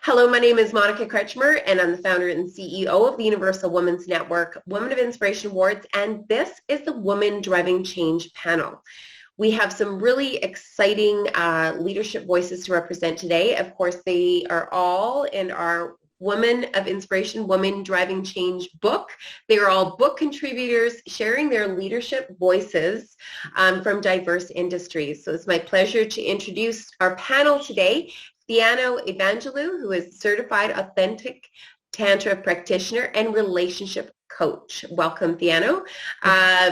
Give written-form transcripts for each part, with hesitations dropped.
Hello, my name is Monica Kretschmer, and I'm the founder and CEO of the Universal Women's Network Women of Inspiration Awards, and this is the Women Driving Change panel. We have some really exciting leadership voices to represent today. Of course, they are all in our Women of Inspiration, Women Driving Change book. They are all book contributors sharing their leadership voices from diverse industries. So it's my pleasure to introduce our panel today. Theano Evangelou, who is certified authentic Tantra practitioner and relationship coach. Welcome, Theano.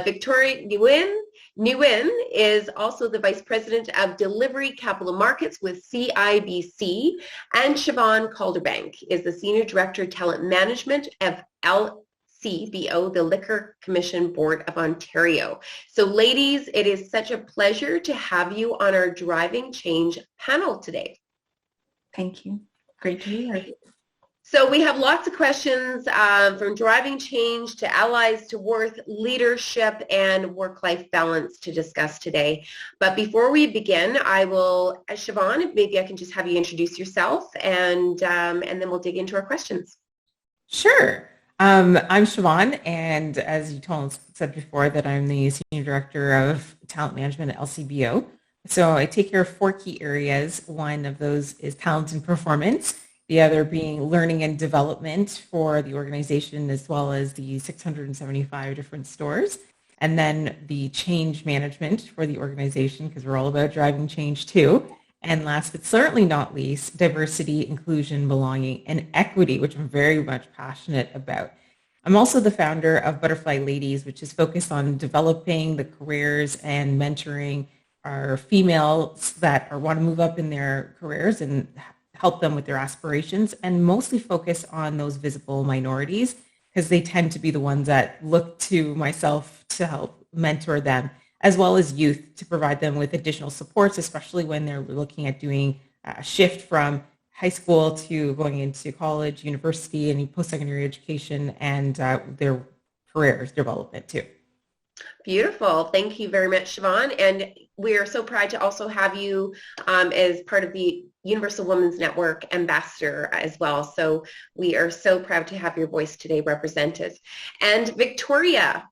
Victoria Nguyen is also the Vice President of Delivery Capital Markets with CIBWE, and Siobhan Calderbank is the Senior Director of Talent Management of LCBO, the Liquor Commission Board of Ontario. So ladies, it is such a pleasure to have you on our Driving Change panel today. Thank you. Great to be here. So we have lots of questions from driving change to allies to worth, leadership, and work-life balance to discuss today. But before we begin, I will, Shevon, maybe I can just have you introduce yourself, and then we'll dig into our questions. Sure. I'm Shevon, and as you said before, that I'm the Senior Director of Talent Management at LCBO. So I take care of 4 key areas. One of those is talent and performance, the other being learning and development for the organization, as well as the 675 different stores, and then the change management for the organization, because we're all about driving change too. And last but certainly not least, diversity, inclusion, belonging, and equity, which I'm very much passionate about. I'm also the founder of Butterfly Ladies, which is focused on developing the careers and mentoring our females that want to move up in their careers and help them with their aspirations, and mostly focus on those visible minorities, because they tend to be the ones that look to myself to help mentor them, as well as youth to provide them with additional supports, especially when they're looking at doing a shift from high school to going into college, university, and post-secondary education, and their careers development too. Beautiful. Thank you very much, Siobhan. And we are so proud to also have you as part of the Universal Women's Network Ambassador as well. So we are so proud to have your voice today represented. And Victoria,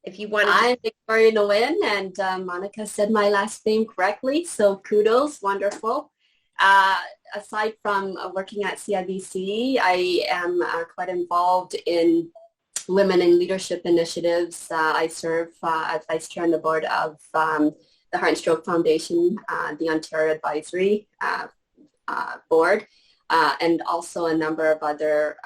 if you want to... I'm Victoria Nguyen, and Monica said my last name correctly, so kudos, wonderful. Aside from working at CIBWE, I am quite involved in women in leadership initiatives. I serve as vice chair on the board of the Heart and Stroke Foundation, the Ontario Advisory Board, and also a number of other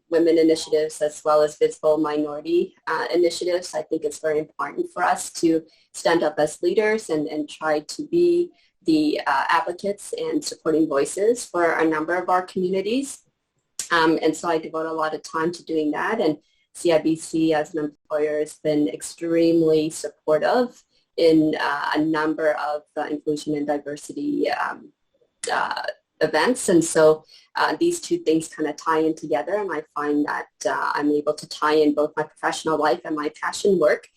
women initiatives, as well as visible minority initiatives. I think it's very important for us to stand up as leaders and try to be the advocates and supporting voices for a number of our communities. And so I devote a lot of time to doing that. And CIBC as an employer has been extremely supportive in a number of inclusion and diversity events. And so these two things kind of tie in together, and I find that I'm able to tie in both my professional life and my passion work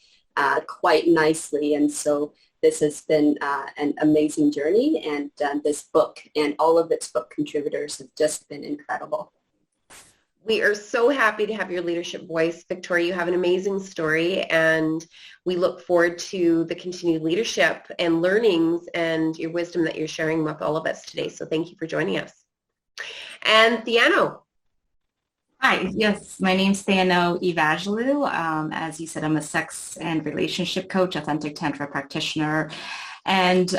quite nicely. And so this has been an amazing journey, and this book and all of its book contributors have just been incredible. We are so happy to have your leadership voice, Victoria. You have an amazing story, and we look forward to the continued leadership and learnings and your wisdom that you're sharing with all of us today. So thank you for joining us. And Theano. Hi, yes, my name's Theano Evangelou. As you said, I'm a sex and relationship coach, authentic Tantra practitioner. And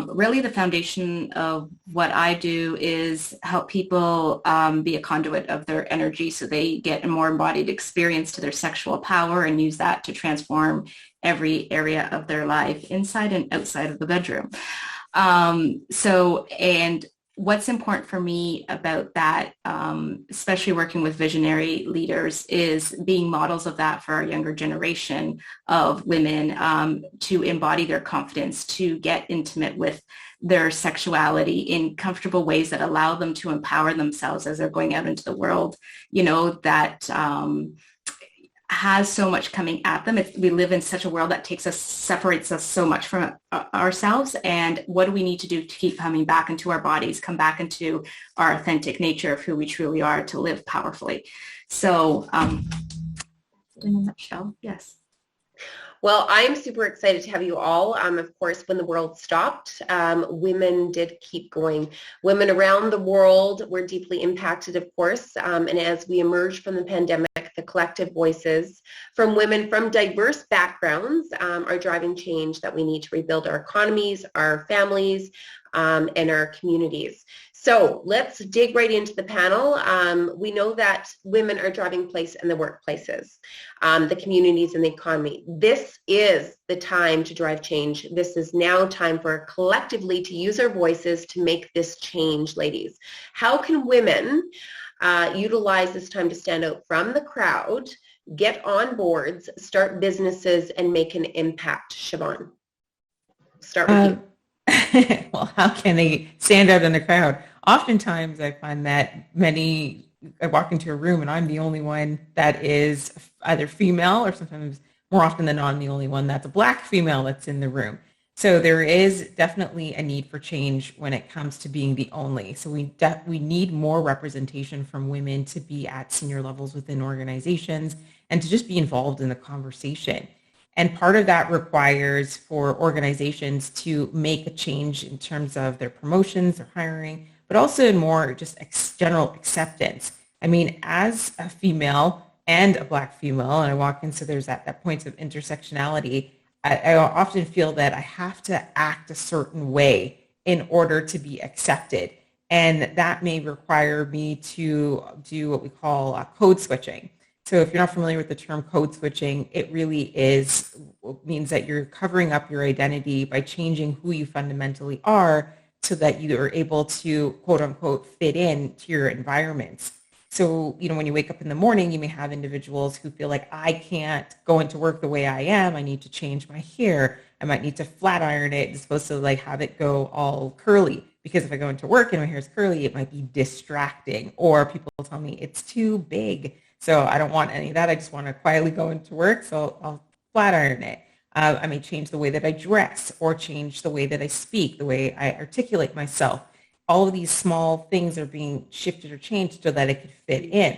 really the foundation of what I do is help people be a conduit of their energy so they get a more embodied experience to their sexual power and use that to transform every area of their life, inside and outside of the bedroom. And what's important for me about that, especially working with visionary leaders, is being models of that for our younger generation of women, to embody their confidence, to get intimate with their sexuality in comfortable ways that allow them to empower themselves as they're going out into the world. You know, that has so much coming at them. We live in such a world that separates us so much from ourselves. And what do we need to do to keep coming back into our bodies, come back into our authentic nature of who we truly are to live powerfully? So in a nutshell, yes. Well, I'm super excited to have you all. Of course, when the world stopped, women did keep going. Women around the world were deeply impacted, of course, and as we emerged from the pandemic, the collective voices from women from diverse backgrounds are driving change that we need to rebuild our economies, our families, and our communities. So let's dig right into the panel. We know that women are driving place in the workplaces, the communities, and the economy. This is the time to drive change. This is now time for collectively to use our voices to make this change, ladies. How can women utilize this time to stand out from the crowd, get on boards, start businesses, and make an impact? Shevon, start with you. Well, how can they stand out in the crowd? Oftentimes I find that I walk into a room and I'm the only one that is either female, or sometimes more often than not I'm the only one that's a Black female that's in the room. So there is definitely a need for change when it comes to being the only. So we need more representation from women to be at senior levels within organizations and to just be involved in the conversation. And part of that requires for organizations to make a change in terms of their promotions, their hiring, but also in more just general acceptance. I mean, as a female and a Black female, and I walk in, so there's that point of intersectionality, I often feel that I have to act a certain way in order to be accepted. And that may require me to do what we call code switching. So if you're not familiar with the term code switching, it really means that you're covering up your identity by changing who you fundamentally are so that you are able to, quote unquote, fit in to your environments. So, when you wake up in the morning, you may have individuals who feel like, I can't go into work the way I am. I need to change my hair. I might need to flat iron it as opposed to have it go all curly. Because if I go into work and my hair is curly, it might be distracting. Or people tell me it's too big. So I don't want any of that. I just want to quietly go into work. So I'll flat iron it. I may change the way that I dress or change the way that I speak, the way I articulate myself. All of these small things are being shifted or changed so that it could fit in.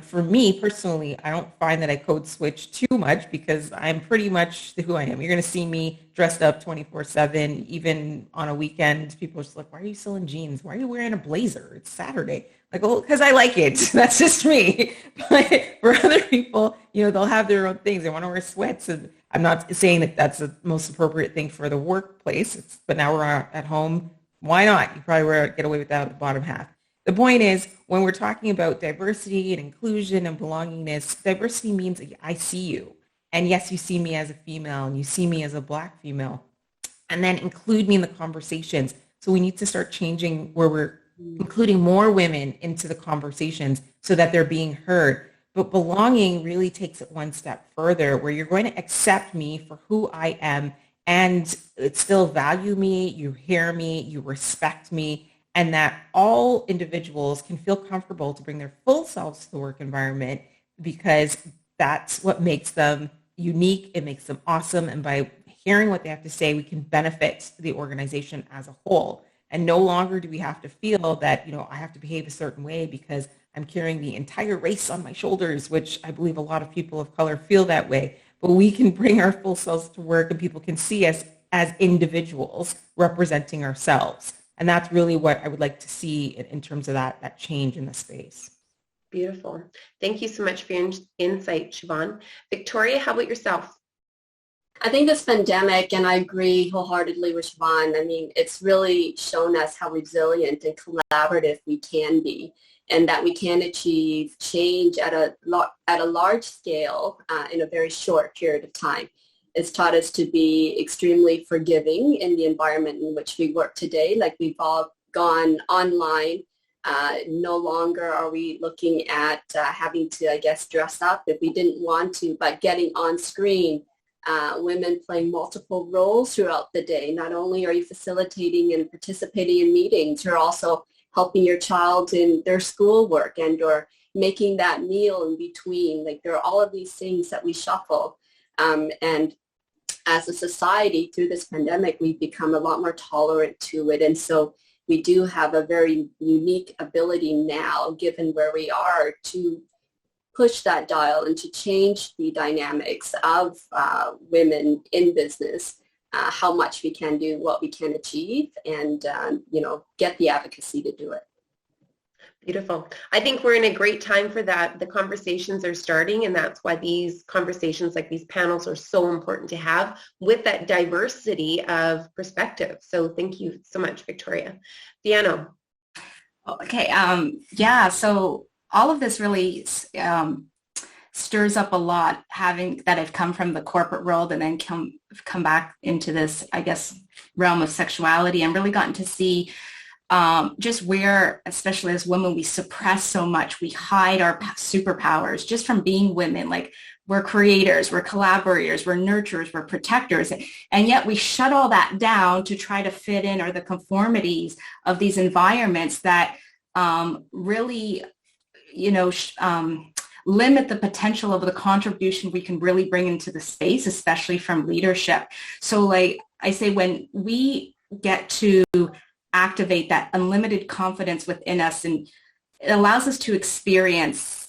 For me personally, I don't find that I code switch too much because I'm pretty much who I am. You're going to see me dressed up 24/7, even on a weekend. People are just like, why are you still in jeans? Why are you wearing a blazer? It's Saturday. Like, well, because I like it. That's just me. But for other people, they'll have their own things. They want to wear sweats. And I'm not saying that that's the most appropriate thing for the workplace. But now we're at home. Why not? You probably get away without the bottom half. The point is, when we're talking about diversity and inclusion and belongingness, diversity means I see you. And yes, you see me as a female and you see me as a Black female. And then include me in the conversations. So we need to start changing where we're including more women into the conversations so that they're being heard. But belonging really takes it one step further, where you're going to accept me for who I am and still value me, you hear me, you respect me, and that all individuals can feel comfortable to bring their full selves to the work environment because that's what makes them unique. It makes them awesome. And by hearing what they have to say, we can benefit the organization as a whole. And no longer do we have to feel that, I have to behave a certain way because I'm carrying the entire race on my shoulders, which I believe a lot of people of color feel that way. But we can bring our full selves to work and people can see us as individuals representing ourselves. And that's really what I would like to see in terms of that change in the space. Beautiful. Thank you so much for your insight, Shevon. Victoria, how about yourself? I think this pandemic, and I agree wholeheartely with Shevon, it's really shown us how resilient and collaborative we can be, and that we can achieve change at a large scale in a very short period of time. It's taught us to be extremely forgiving in the environment in which we work today. Like, we've all gone online. No longer are we looking at having to, dress up if we didn't want to, but getting on screen. Women playing multiple roles throughout the day. Not only are you facilitating and participating in meetings, you're also helping your child in their schoolwork and or making that meal in between. Like there are all of these things that we shuffle. And as a society through this pandemic, we've become a lot more tolerant to it. And so we do have a very unique ability now, given where we are, to push that dial and to change the dynamics of women in business, how much we can do, what we can achieve, and, get the advocacy to do it. Beautiful. I think we're in a great time for that. The conversations are starting, and that's why these conversations like these panels are so important to have with that diversity of perspective. So thank you so much, Victoria. Deanna. Okay. So all of this really stirs up a lot, having that I've come from the corporate world and then come back into this, I guess, realm of sexuality, and really gotten to see just where, especially as women, we suppress so much. We hide our superpowers just from being women. Like, we're creators, we're collaborators, we're nurturers, we're protectors. And yet we shut all that down to try to fit in, or the conformities of these environments that really, limit the potential of the contribution we can really bring into the space, especially from leadership. So like I say, when we get to activate that unlimited confidence within us, and it allows us to experience,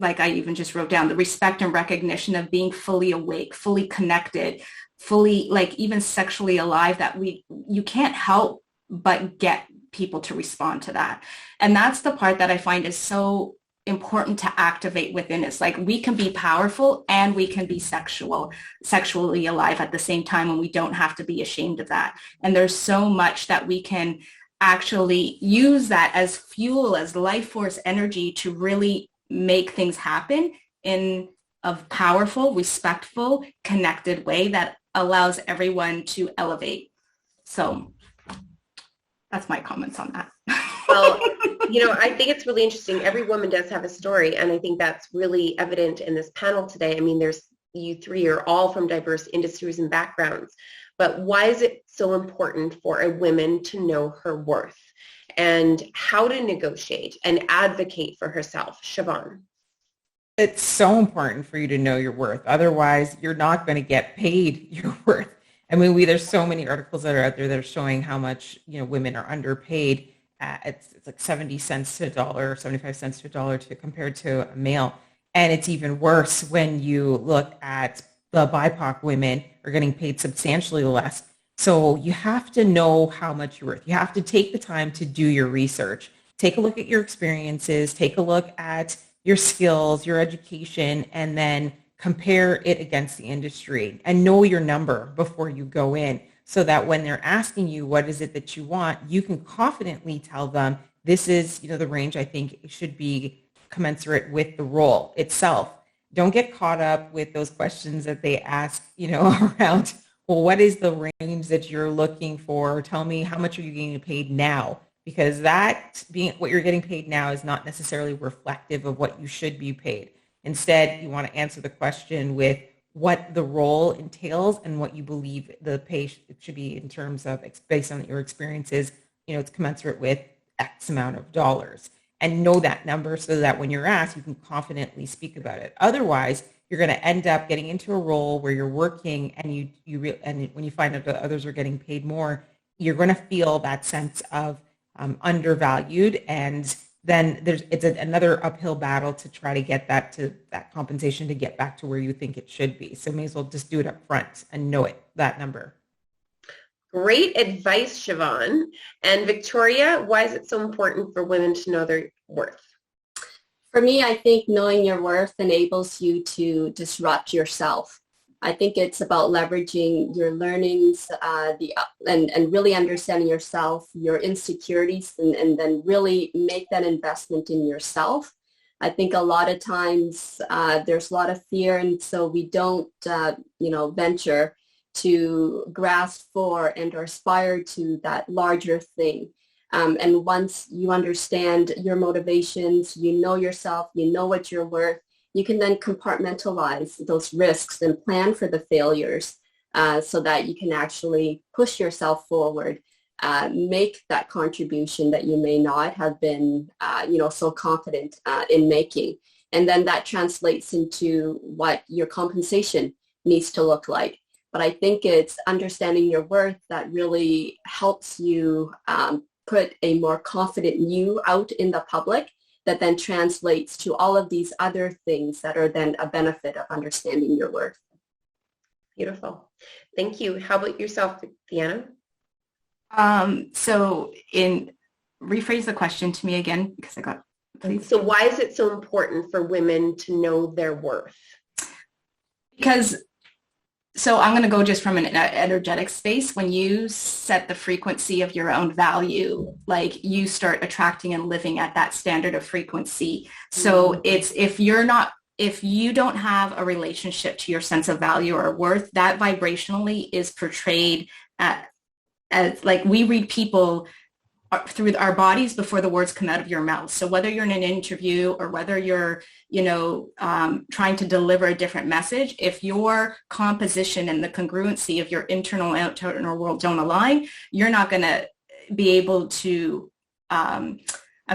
like I even just wrote down, the respect and recognition of being fully awake, fully connected, fully, like, even sexually alive, that you can't help but get people to respond to that. And that's the part that I find is so important to activate within us. Like, we can be powerful and we can be sexually alive at the same time, and we don't have to be ashamed of that. And there's so much that we can actually use that as fuel, as life force energy, to really make things happen in a powerful, respectful, connected way that allows everyone to elevate. So that's my comments on that. Well, I think it's really interesting. Every woman does have a story, and I think that's really evident in this panel today. I mean, you three are all from diverse industries and backgrounds, but why is it so important for a woman to know her worth and how to negotiate and advocate for herself? Shevon. It's so important for you to know your worth. Otherwise, you're not going to get paid your worth. I mean, there's so many articles that are out there that are showing how much, women are underpaid. It's like 70 cents to a dollar, 75 cents to a dollar compared to a male. And it's even worse when you look at the BIPOC women are getting paid substantially less. So you have to know how much you're worth. You have to take the time to do your research. Take a look at your experiences, take a look at your skills, your education, and then compare it against the industry and know your number before you go in, so that when they're asking you what is it that you want, you can confidently tell them, this is, the range I think it should be commensurate with the role itself. Don't get caught up with those questions that they ask, around, well, what is the range that you're looking for? Tell me, how much are you getting paid now? Because what you're getting paid now is not necessarily reflective of what you should be paid. Instead, you want to answer the question with what the role entails and what you believe the pay should be in terms of, based on your experiences, it's commensurate with X amount of dollars, and know that number so that when you're asked, you can confidently speak about it. Otherwise, you're going to end up getting into a role where you're working and and when you find out that others are getting paid more, you're going to feel that sense of undervalued, and then it's another uphill battle to try to get that compensation to get back to where you think it should be. So may as well just do it up front and know that number. Great advice, Shevon. And Victoria, why is it so important for women to know their worth? For me, I think knowing your worth enables you to disrupt yourself. I think it's about leveraging your learnings and really understanding yourself, your insecurities, and then really make that investment in yourself. I think a lot of times there's a lot of fear, and so we don't, venture to grasp for and or aspire to that larger thing. And once you understand your motivations, you know yourself, you know what you're worth, you can then compartmentalize those risks and plan for the failures so that you can actually push yourself forward make that contribution that you may not have been, so confident in making. And then that translates into what your compensation needs to look like. But I think it's understanding your worth that really helps you put a more confident you out in the public that then translates to all of these other things that are then a benefit of understanding your worth. Beautiful. Thank you. How about yourself, Deanna? Rephrase the question to me again because I got, please. So why is it so important for women to know their worth? So I'm going to go just from an energetic space. When you set the frequency of your own value, like you start attracting and living at that standard of frequency. So it's, if you don't have a relationship to your sense of value or worth, that vibrationally is portrayed as like we read people through our bodies before the words come out of your mouth. So whether you're in an interview or whether you're, trying to deliver a different message, if your composition and the congruency of your internal and external world don't align, you're not going to be able to, I'm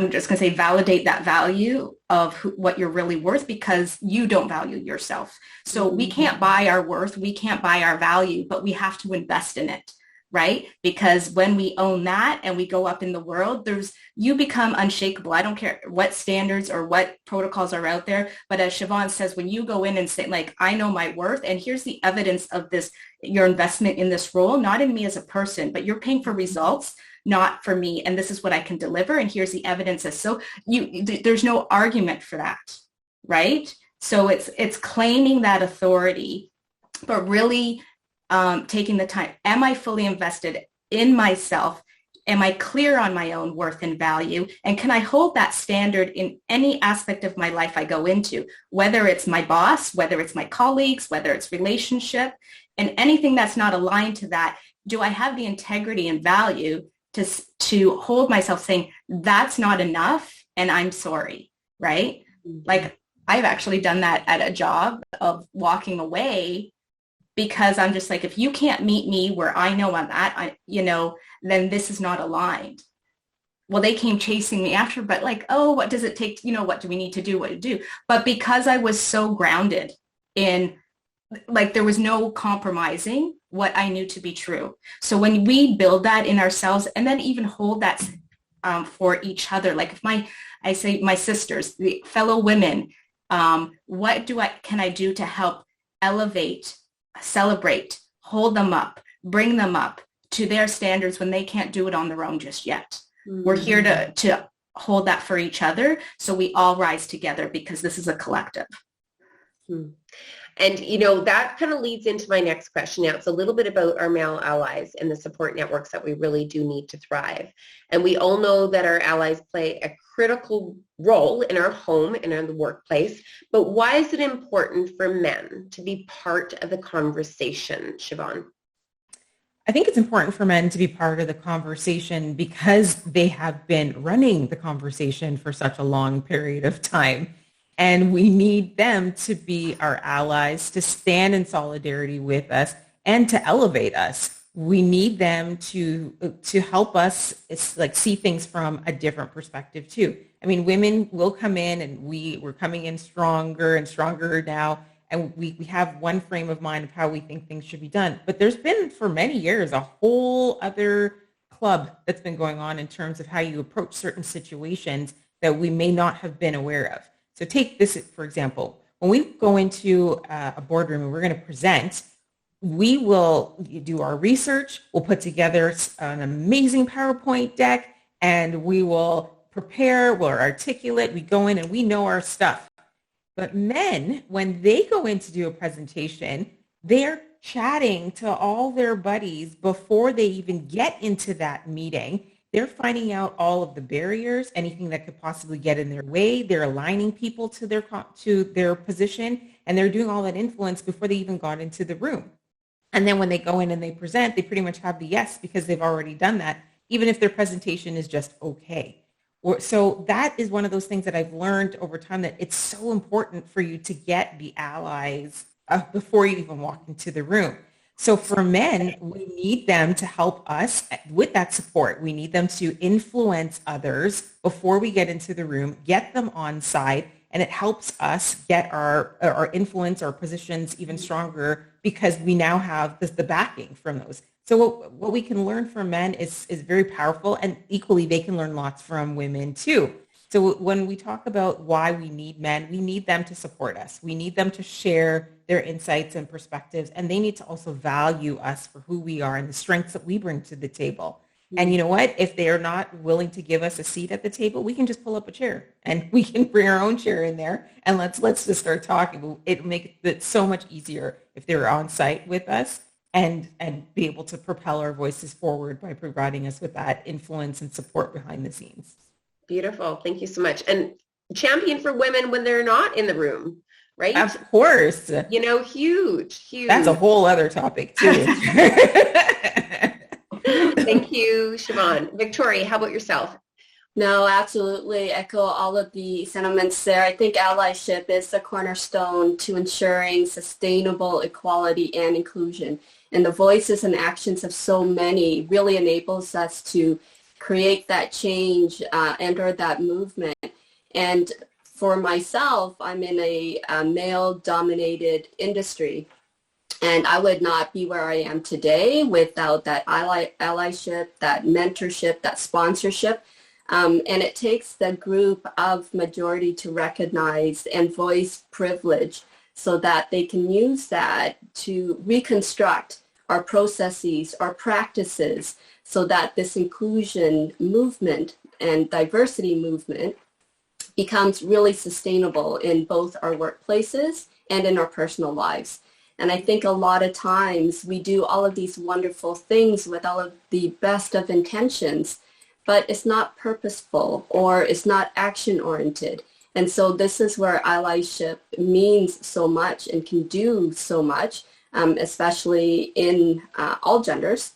just going to say, validate that value of what you're really worth because you don't value yourself. So we can't buy our worth. We can't buy our value, but we have to invest in it. Right? Because when we own that and we go up in the world, you become unshakable. I don't care what standards or what protocols are out there. But as Shevon says, when you go in and say, like, I know my worth, and here's the evidence of this, your investment in this role, not in me as a person, but you're paying for results, not for me. And this is what I can deliver. And here's the evidence. So there's no argument for that. Right? So it's claiming that authority, but really taking the time. Am I fully invested in myself? Am I clear on my own worth and value? And can I hold that standard in any aspect of my life I go into, whether it's my boss, whether it's my colleagues, whether it's relationship, and anything that's not aligned to that? Do I have the integrity and value to hold myself saying, that's not enough and I'm sorry, right? Like I've actually done that at a job of walking away because I'm just like, if you can't meet me where I know I'm at, then this is not aligned. Well, they came chasing me after, but like, oh, what does it take? What do we need to do? What to do? But because I was so grounded in, like, there was no compromising what I knew to be true. So when we build that in ourselves and then even hold that for each other, like if I say my sisters, the fellow women, what can I do to help elevate, celebrate, hold them up, bring them up to their standards when they can't do it on their own just yet. Mm-hmm. We're here to hold that for each other so we all rise together because this is a collective. Mm-hmm. And, that kind of leads into my next question. Now, it's a little bit about our male allies and the support networks that we really do need to thrive. And we all know that our allies play a critical role in our home and in the workplace. But why is it important for men to be part of the conversation, Shevon? I think it's important for men to be part of the conversation because they have been running the conversation for such a long period of time. And we need them to be our allies, to stand in solidarity with us and to elevate us. We need them to help us see things from a different perspective too. I mean, women will come in and we're coming in stronger and stronger now. And we have one frame of mind of how we think things should be done. But there's been for many years a whole other club that's been going on in terms of how you approach certain situations that we may not have been aware of. So take this, for example, when we go into a boardroom and we're going to present, we will do our research, we'll put together an amazing PowerPoint deck, and we will prepare, we'll articulate, we go in and we know our stuff. But men, when they go in to do a presentation, they're chatting to all their buddies before they even get into that meeting. They're finding out all of the barriers, anything that could possibly get in their way. They're aligning people to their position, and they're doing all that influence before they even got into the room. And then when they go in and they present, they pretty much have the yes because they've already done that, even if their presentation is just okay. So that is one of those things that I've learned over time, that it's so important for you to get the allies before you even walk into the room. So for men, we need them to help us with that support. We need them to influence others before we get into the room, get them on side, and it helps us get our influence, our positions even stronger because we now have the backing from those. So what we can learn from men is very powerful, and equally they can learn lots from women too. So when we talk about why we need men, we need them to support us. We need them to share their insights and perspectives, and they need to also value us for who we are and the strengths that we bring to the table. And you know what? If they are not willing to give us a seat at the table, we can just pull up a chair and we can bring our own chair in there and let's just start talking. It'll make it so much easier if they're on site with us and be able to propel our voices forward by providing us with that influence and support behind the scenes. Beautiful. Thank you so much. And champion for women when they're not in the room, right? Of course. You know, huge. That's a whole other topic too. Thank you, Shevon. Victoria, how about yourself? No, absolutely echo all of the sentiments there. I think allyship is the cornerstone to ensuring sustainable equality and inclusion. And the voices and actions of so many really enables us to create that change, enter that movement. And for myself, I'm in a male-dominated industry. And I would not be where I am today without that allyship, that mentorship, that sponsorship. And it takes the group of majority to recognize and voice privilege so that they can use that to reconstruct our processes, our practices, so that this inclusion movement and diversity movement becomes really sustainable in both our workplaces and in our personal lives. And I think a lot of times we do all of these wonderful things with all of the best of intentions, but it's not purposeful or it's not action-oriented. And so this is where allyship means so much and can do so much, especially in all genders.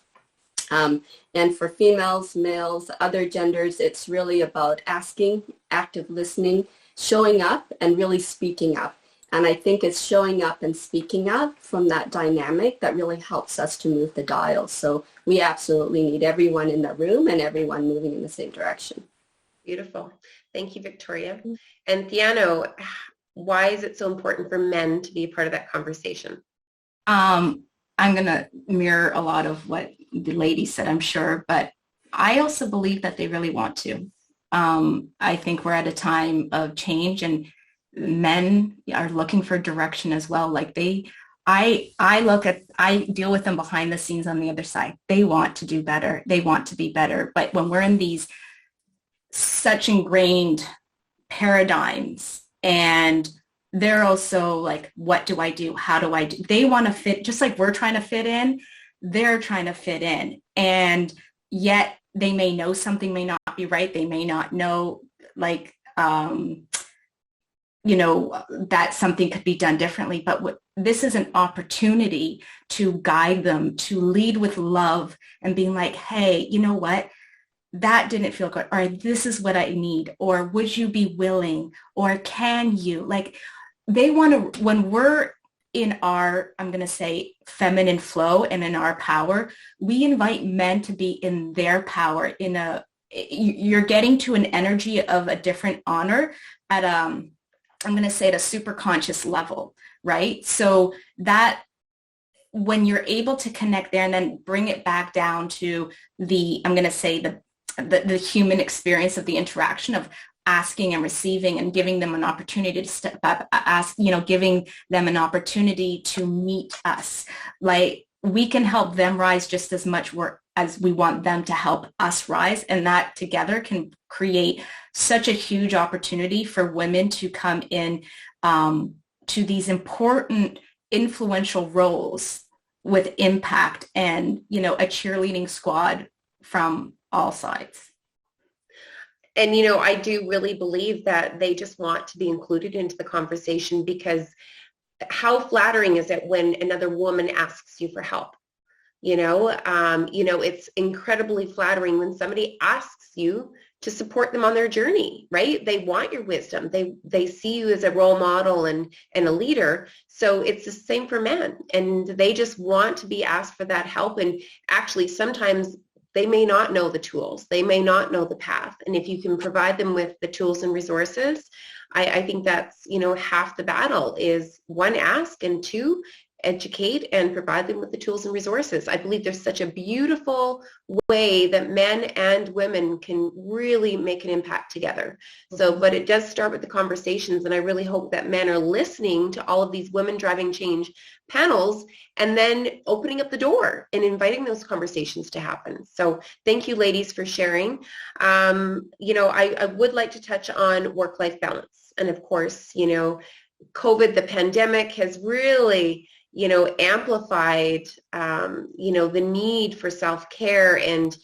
And for females, males, other genders, it's really about asking, active listening, showing up, and really speaking up. And I think it's showing up and speaking up from that dynamic that really helps us to move the dial. So we absolutely need everyone in the room and everyone moving in the same direction. Beautiful. Thank you, Victoria. And Theano, why is it so important for men to be a part of that conversation? I'm going to mirror a lot of what the lady said, I'm sure, but I also believe that they really want to. I think we're at a time of change, and men are looking for direction as well. Like I deal with them behind the scenes on the other side. They want to do better. They want to be better. But when we're in these such ingrained paradigms, and they're also like, what do I do? How do I do? They want to fit, just like we're trying to fit in, they're trying to fit in. And yet they may know something may not be right. They may not know, like, that something could be done differently. But this is an opportunity to guide them, to lead with love and being like, hey, you know what? That didn't feel good. Or this is what I need. Or would you be willing? Or can you? Like, they want to, when we're in our, I'm going to say, feminine flow and in our power, we invite men to be in their power. You're getting to an energy of a different honor at I'm going to say at a super conscious level, right? So that when you're able to connect there and then bring it back down to I'm going to say the human experience of the interaction of asking and receiving and giving them an opportunity to step up, giving them an opportunity to meet us. Like, we can help them rise just as much work as we want them to help us rise. And that together can create such a huge opportunity for women to come in to these important, influential roles with impact and, a cheerleading squad from all sides. And, I do really believe that they just want to be included into the conversation, because how flattering is it when another woman asks you for help? It's incredibly flattering when somebody asks you to support them on their journey, right? They want your wisdom. They see you as a role model and a leader. So it's the same for men. And they just want to be asked for that help. And actually, sometimes they may not know the tools. They may not know the path. And if you can provide them with the tools and resources, I think that's, half the battle is one, ask, and two, educate and provide them with the tools and resources. I believe there's such a beautiful way that men and women can really make an impact together. So, but it does start with the conversations, and I really hope that men are listening to all of these women driving change panels and then opening up the door and inviting those conversations to happen. So thank you, ladies, for sharing. I would like to touch on work-life balance. And of course, COVID, the pandemic, has really amplified, the need for self-care and,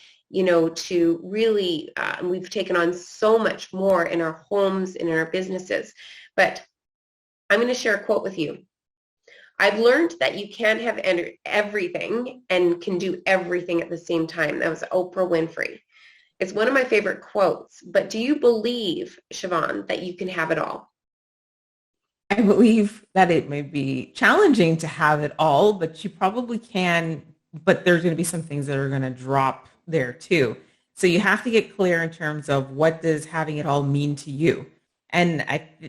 to really, we've taken on so much more in our homes and in our businesses. But I'm going to share a quote with you. I've learned that you can't have everything and can do everything at the same time. That was Oprah Winfrey. It's one of my favorite quotes. But do you believe, Shevon, that you can have it all? I believe that it may be challenging to have it all, but you probably can, but there's going to be some things that are going to drop there too. So you have to get clear in terms of what does having it all mean to you. And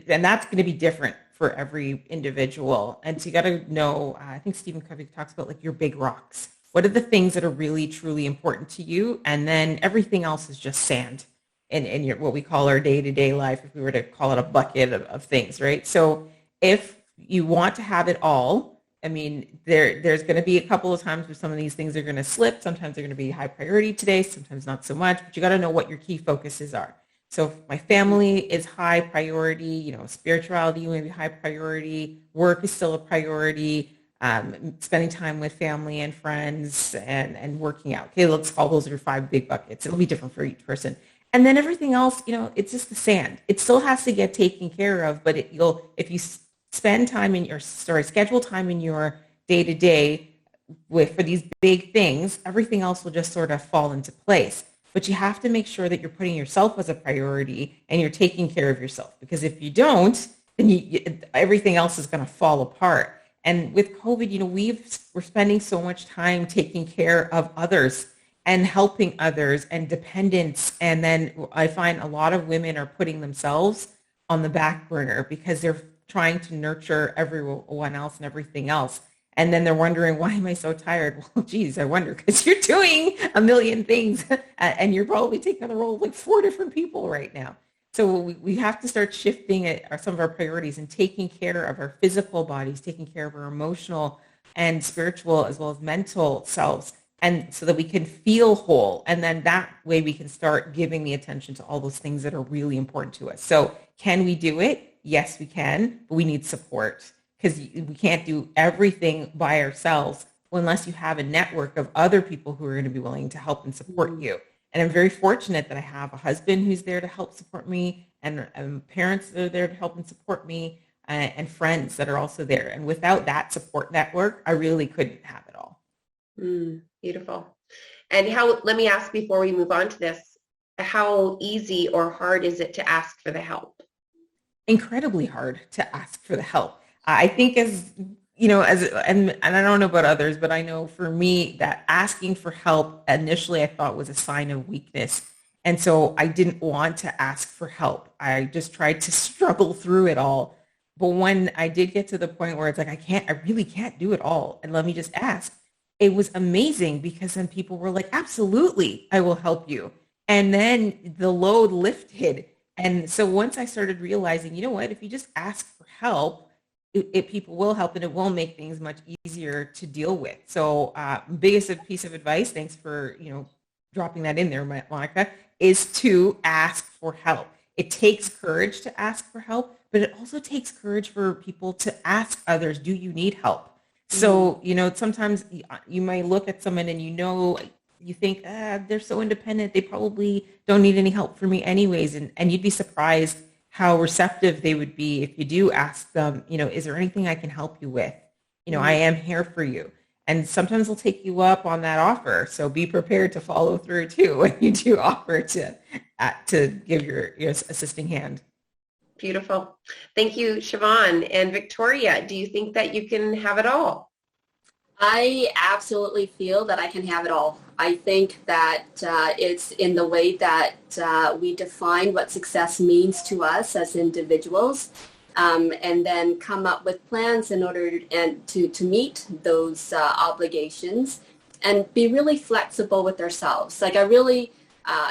that's going to be different for every individual. And so you got to know, I think Stephen Covey talks about like your big rocks. What are the things that are really, truly important to you? And then everything else is just sand in your, what we call our day-to-day life, if we were to call it a bucket of things, right? So if you want to have it all, I mean, there's going to be a couple of times where some of these things are going to slip. Sometimes they're going to be high priority today, sometimes not so much, but you got to know what your key focuses are. So if my family is high priority, spirituality may be high priority, work is still a priority, spending time with family and friends and working out. Okay, let's call those your 5 big buckets. It'll be different for each person. And then everything else, it's just the sand. It still has to get taken care of, but if you spend time schedule time in your day-to-day for these big things, everything else will just sort of fall into place. But you have to make sure that you're putting yourself as a priority and you're taking care of yourself. Because if you don't, then everything else is going to fall apart. And with COVID, we're spending so much time taking care of others and helping others and dependence. And then I find a lot of women are putting themselves on the back burner because they're trying to nurture everyone else and everything else. And then they're wondering, why am I so tired? Well, geez, I wonder, because you're doing a million things and you're probably taking on the role of like 4 different people right now. So we have to start shifting some of our priorities and taking care of our physical bodies, taking care of our emotional and spiritual as well as mental selves, and so that we can feel whole. And then that way we can start giving the attention to all those things that are really important to us. So can we do it? Yes, we can, but we need support because we can't do everything by ourselves unless you have a network of other people who are going to be willing to help and support you. And I'm very fortunate that I have a husband who's there to help support me and parents that are there to help and support me and friends that are also there. And without that support network, I really couldn't have it all. Beautiful. And let me ask before we move on to this, how easy or hard is it to ask for the help? Incredibly hard to ask for the help. I think and I don't know about others, but I know for me that asking for help initially I thought was a sign of weakness. And so I didn't want to ask for help. I just tried to struggle through it all. But when I did get to the point where it's like, I really can't do it all. And let me just ask. It was amazing because then people were like, absolutely, I will help you. And then the load lifted. And so once I started realizing, you know what, if you just ask for help, people will help and it will make things much easier to deal with. So biggest piece of advice, thanks for, dropping that in there, Monica, is to ask for help. It takes courage to ask for help, but it also takes courage for people to ask others, do you need help? So, sometimes you might look at someone and you think, they're so independent, they probably don't need any help from me anyways. And you'd be surprised how receptive they would be if you do ask them, is there anything I can help you with? I am here for you. And sometimes they'll take you up on that offer. So be prepared to follow through too when you do offer to to give your assisting hand. Beautiful. Thank you, Shevon. And Victoria, do you think that you can have it all? I absolutely feel that I can have it all. I think that it's in the way that we define what success means to us as individuals, and then come up with plans in order to meet those obligations and be really flexible with ourselves. Like I really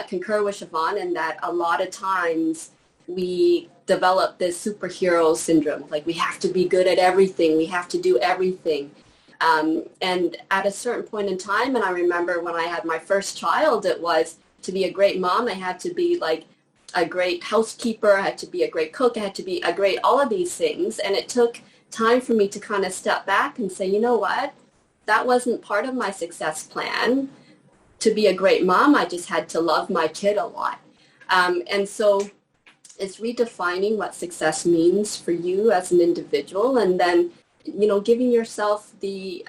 concur with Shevon in that a lot of times we develop this superhero syndrome. Like we have to be good at everything. We have to do everything. And at a certain point in time, and I remember when I had my first child, it was to be a great mom, I had to be like a great housekeeper, I had to be a great cook, I had to be a great, all of these things. And it took time for me to kind of step back and say, you know what, that wasn't part of my success plan. To be a great mom, I just had to love my kid a lot. And so it's redefining what success means for you as an individual, and then giving yourself the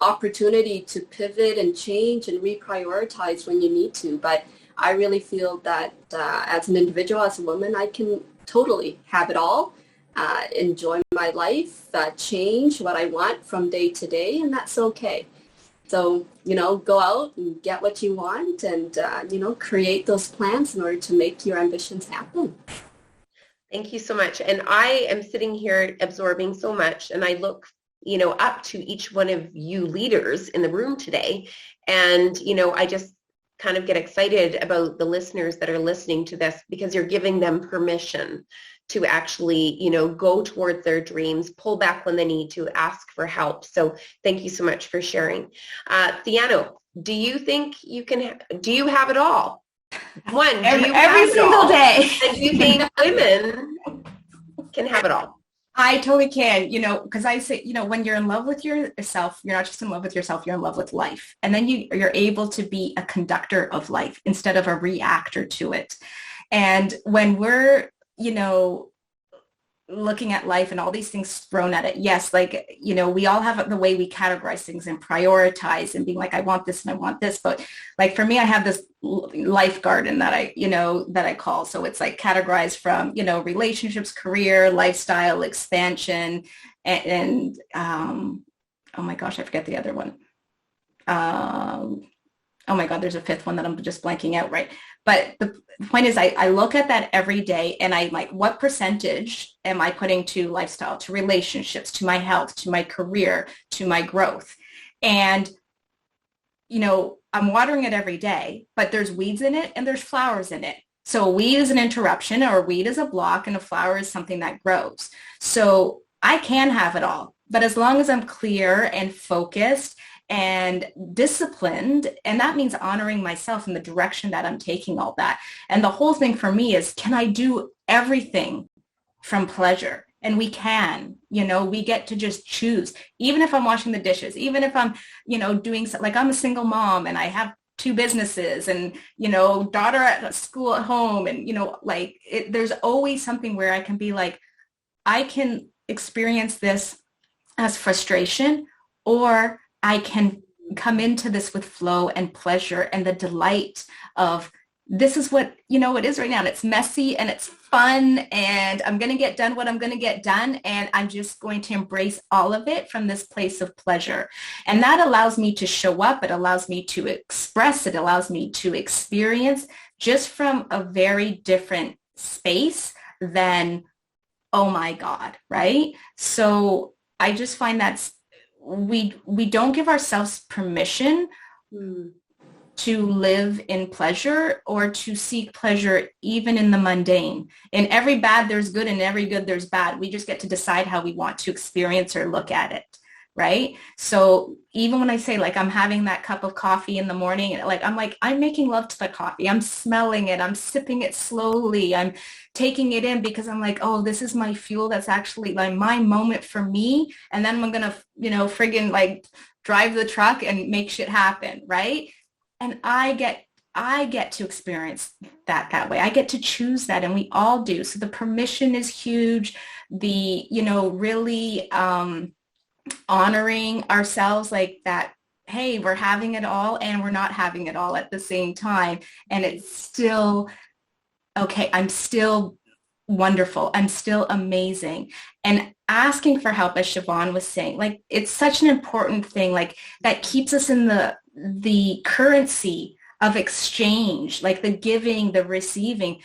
opportunity to pivot and change and reprioritize when you need to. But I really feel that as an individual, as a woman, I can totally have it all, enjoy my life, change what I want from day to day, and that's okay. So, go out and get what you want and, create those plans in order to make your ambitions happen. Thank you so much. And I am sitting here absorbing so much, and I look, up to each one of you leaders in the room today. And, I just kind of get excited about the listeners that are listening to this, because you're giving them permission to actually, go towards their dreams, pull back when they need to, ask for help. So thank you so much for sharing. Theano, do you think you can, do you have it all? One, every single day. And do you think women can have it all? I totally can, because I say, when you're in love with yourself, you're not just in love with yourself, you're in love with life. And then you're able to be a conductor of life instead of a reactor to it. And when we're, looking at life and all these things thrown at it, yes, we all have the way we categorize things and prioritize and being like, I want this and I want this. But like for me, I have this life garden that I call. So it's like categorized from, relationships, career, lifestyle, expansion, and oh my gosh, I forget the other one. Oh my God, there's a fifth one that I'm just blanking out, right? But the point is I look at that every day and I'm like, what percentage am I putting to lifestyle, to relationships, to my health, to my career, to my growth? And, I'm watering it every day, but there's weeds in it and there's flowers in it. So a weed is an interruption, or a weed is a block, and a flower is something that grows. So I can have it all, but as long as I'm clear and focused and disciplined, and that means honoring myself in the direction that I'm taking all that. And the whole thing for me is, can I do everything from pleasure? And we can, we get to just choose, even if I'm washing the dishes, even if I'm, doing, like I'm a single mom and I have 2 businesses and, daughter at school at home. And, there's always something where I can be like, I can experience this as frustration, or I can come into this with flow and pleasure and the delight of, this is what, it is right now. And it's messy and it's fun, and I'm going to get done what I'm going to get done. And I'm just going to embrace all of it from this place of pleasure. And that allows me to show up. It allows me to express. It allows me to experience just from a very different space than, oh my God, right? So I just find that we don't give ourselves permission to live in pleasure or to seek pleasure even in the mundane. In every bad, there's good, and every good, there's bad. We just get to decide how we want to experience or look at it, right? So even when I say like I'm having that cup of coffee in the morning, I'm making love to the coffee. I'm smelling it. I'm sipping it slowly. I'm taking it in because I'm like, oh, this is my fuel. That's actually like my moment for me. And then I'm going to, friggin' like drive the truck and make shit happen, right? And I get to experience that way. I get to choose that, and we all do. So the permission is huge. The, really honoring ourselves, like that hey, we're having it all and we're not having it all at the same time. And it's still, okay, I'm still wonderful. I'm still amazing. And asking for help, as Shevon was saying, like, it's such an important thing, like, that keeps us in the currency of exchange, like the giving, the receiving.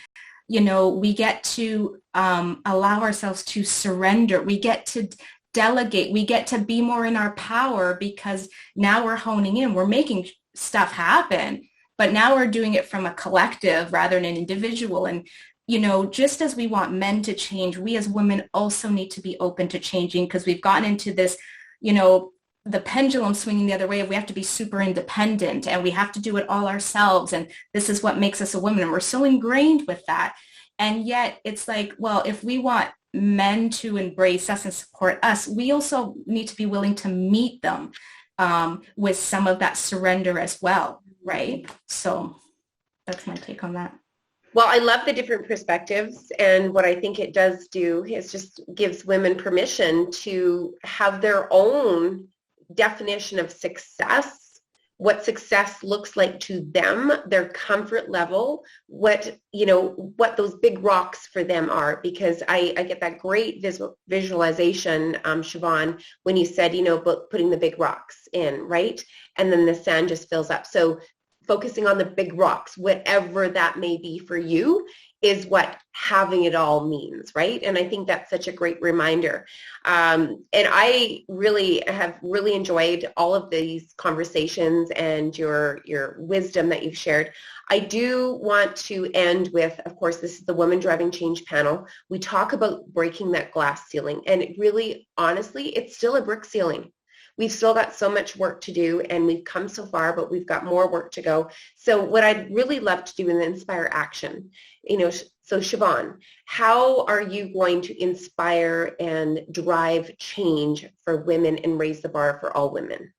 You know, we get to allow ourselves to surrender. We get to delegate. We get to be more in our power, because now we're honing in. We're making stuff happen, but now we're doing it from a collective rather than an individual. And, you know, just as we want men to change, we as women also need to be open to changing, because we've gotten into this, you know, the pendulum swinging the other way of we have to be super independent and we have to do it all ourselves. And this is what makes us a woman. And we're so ingrained with that. And yet it's like, well, if we want men to embrace us and support us, we also need to be willing to meet them with some of that surrender as well, right? So that's my take on that. Well, I love the different perspectives, and what I think it does do is just gives women permission to have their own definition of success, what success looks like to them, their comfort level, what, you know, what those big rocks for them are. Because I get that great visualization, Shevon, when you said, you know, putting the big rocks in, right? And then the sand just fills up. So focusing on the big rocks, whatever that may be for you, is what having it all means, right? And I think that's such a great reminder. And I really have really enjoyed all of these conversations and your wisdom that you've shared. I do want to end with, of course, this is the Women Driving Change panel. We talk about breaking that glass ceiling, and it really, honestly, it's still a brick ceiling. We've still got so much work to do, and we've come so far, but we've got more work to go. So what I'd really love to do is inspire action. You know, so Shevon, how are you going to inspire and drive change for women and raise the bar for all women?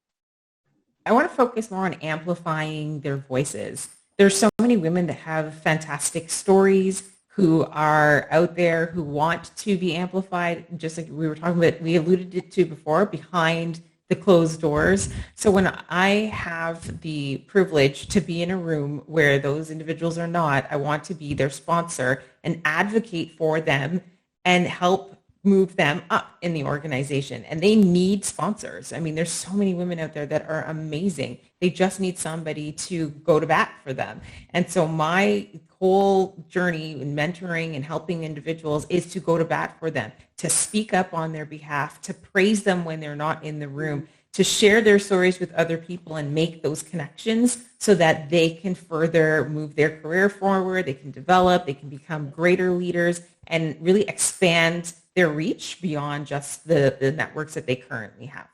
I want to focus more on amplifying their voices. There's so many women that have fantastic stories, who are out there, who want to be amplified, just like we were talking about, we alluded to before, behind the closed doors. So when I have the privilege to be in a room where those individuals are not, I want to be their sponsor and advocate for them and help move them up in the organization. And they need sponsors. I mean, there's so many women out there that are amazing. They just need somebody to go to bat for them. And so my whole journey in mentoring and helping individuals is to go to bat for them, to speak up on their behalf, to praise them when they're not in the room, to share their stories with other people and make those connections so that they can further move their career forward, they can develop, they can become greater leaders and really expand their reach beyond just the networks that they currently have.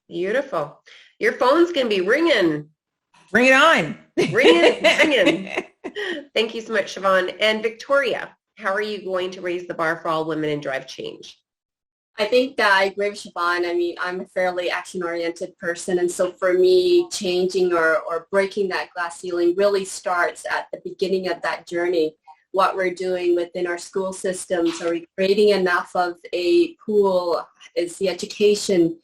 Beautiful. Your phone's going to be ringing. Bring it on. Ring it, ringing. Thank you so much, Shevon. And Victoria, how are you going to raise the bar for all women and drive change? I think that I agree with Shevon. I mean, I'm a fairly action-oriented person, and so for me, changing or breaking that glass ceiling really starts at the beginning of that journey. What we're doing within our school systems, are we creating enough of a pool? Is the education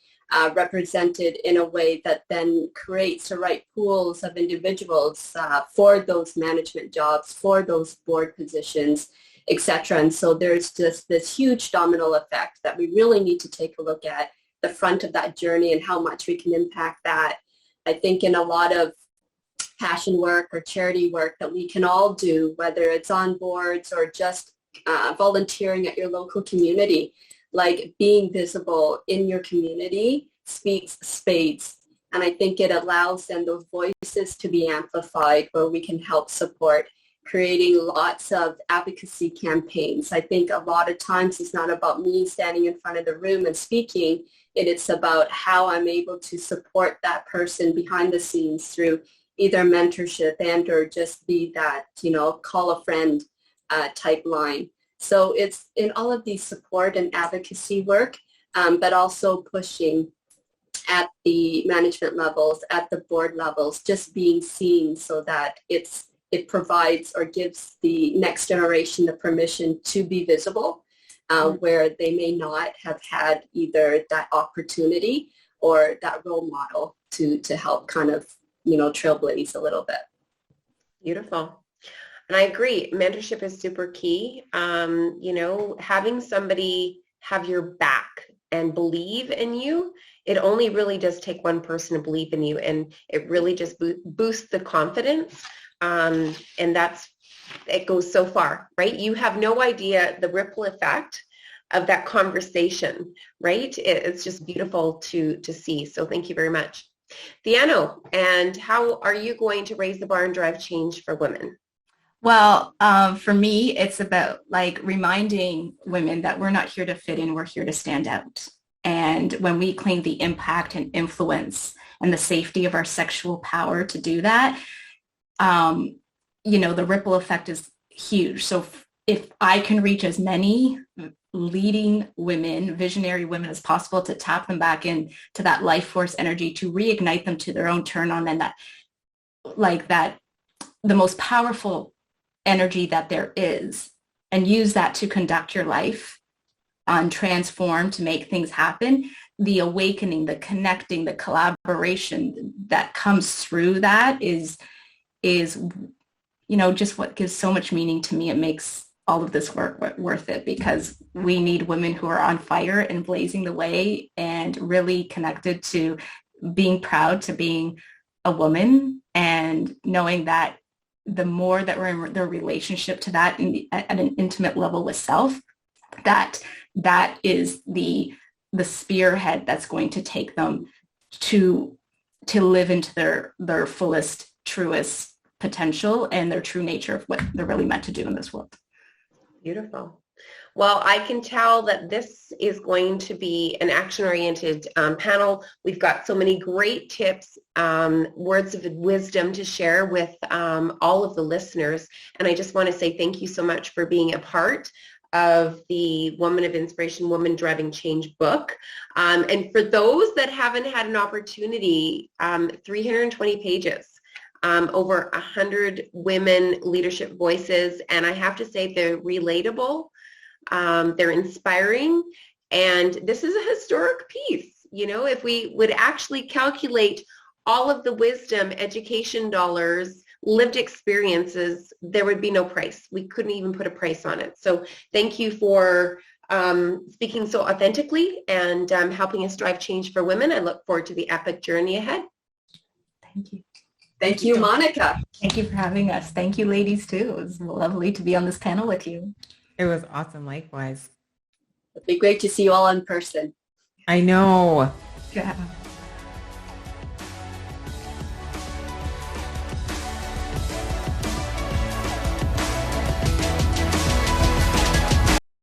represented in a way that then creates the right pools of individuals for those management jobs, for those board positions, etc. And so there's just this huge domino effect that we really need to take a look at the front of that journey and how much we can impact that. I think in a lot of passion work or charity work that we can all do, whether it's on boards or just volunteering at your local community, like being visible in your community speaks spades. And I think it allows then those voices to be amplified where we can help support creating lots of advocacy campaigns. I think a lot of times it's not about me standing in front of the room and speaking. It's about how I'm able to support that person behind the scenes through either mentorship and or just be that, you know, call a friend type line. So it's in all of these support and advocacy work, but also pushing at the management levels, at the board levels, just being seen so that it provides or gives the next generation the permission to be visible where they may not have had either that opportunity or that role model to help kind of, trailblaze a little bit. Beautiful. And I agree. Mentorship is super key. Having somebody have your back and believe in you, it only really does take one person to believe in you, and it really just boosts the confidence. And it goes so far, right? You have no idea the ripple effect of that conversation, right? It's just beautiful to see. So thank you very much. Theano, and how are you going to raise the bar and drive change for women? Well, for me, it's about like reminding women that we're not here to fit in, we're here to stand out. And when we claim the impact and influence and the safety of our sexual power to do that, the ripple effect is huge. So if I can reach as many leading women, visionary women as possible to tap them back into that life force energy, to reignite them to their own turn on, and that the most powerful energy that there is, and use that to conduct your life and transform, to make things happen, the awakening, the connecting, the collaboration that comes through that is just what gives so much meaning to me. It makes all of this work worth it, because we need women who are on fire and blazing the way and really connected to being proud to being a woman, and knowing that the more that we're in their relationship to that at an intimate level with self, that is the spearhead that's going to take them to live into their fullest, truest potential and their true nature of what they're really meant to do in this world. Beautiful. Well, I can tell that this is going to be an action-oriented panel. We've got so many great tips, words of wisdom to share with all of the listeners. And I just want to say thank you so much for being a part of the Woman of Inspiration, Woman Driving Change book. And for those that haven't had an opportunity, 320 pages. Over 100 women leadership voices, and I have to say they're relatable, they're inspiring, and this is a historic piece. If we would actually calculate all of the wisdom, education dollars, lived experiences, there would be no price. We couldn't even put a price on it. So thank you for speaking so authentically and helping us drive change for women. I look forward to the epic journey ahead. Thank you. Thank you, Monica. Thank you for having us. Thank you, ladies, too. It was lovely to be on this panel with you. It was awesome. Likewise. It'd be great to see you all in person. I know. Yeah.